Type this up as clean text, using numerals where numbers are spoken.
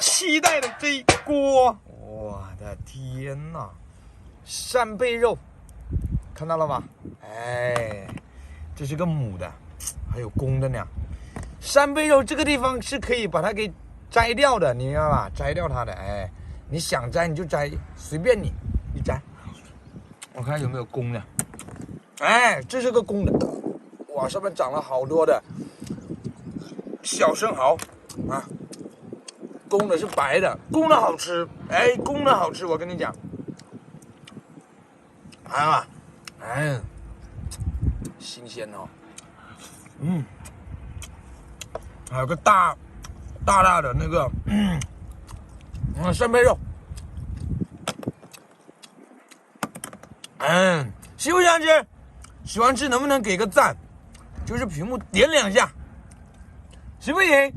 期待的这一锅，我的天哪！扇贝肉，看到了吗？哎，这是个母的，还有公的呢。扇贝肉这个地方是可以把它给摘掉的，你知道吧？摘掉它的，哎，你想摘你就摘，随便你摘。我看有没有公的，哎，这是个公的，哇，上面长了好多的小生蚝啊。公的是白的，公的好吃，哎，公的好吃，我跟你讲，啊，哎，新鲜哦，还有个大的那个，扇贝肉，喜不喜欢吃？喜欢吃能不能给个赞？就是屏幕点2下，行不行？